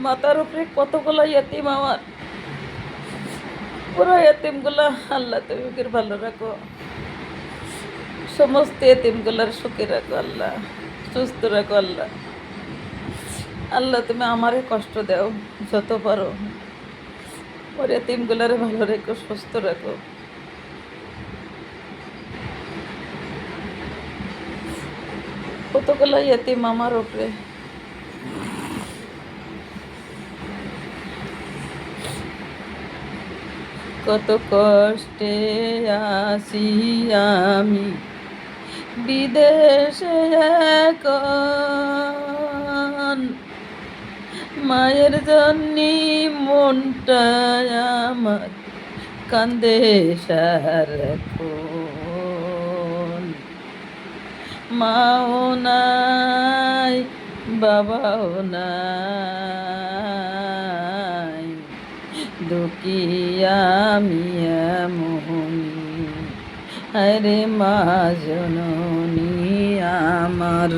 মাথার উপরে কতগুলো ইয়েতিম আমার, পুরো ইয়েতিমগুলো আল্লাহ তুমি ওকে ভালো রাখো, সমস্ত ইয়েতিমগুলার সুখে রাখো আল্লাহ, সুস্থ রাখো আল্লাহ। আল্লাহ তুমি আমারে কষ্ট দাও যত পারো, ওর ইয়েতিমগুলারে ভালো রেখো, সুস্থ রাখো। কতগুলো ইয়েতিম আমার উপরে, কত কষ্টে আসি আমি বিদেশে এখন, মায়ের জন্যে মনটা আমার কান্দে সারাক্ষণ। মাও নাই বাবাও নাই, দুঃখী আমি এমনি, আরে মা জননী আমার।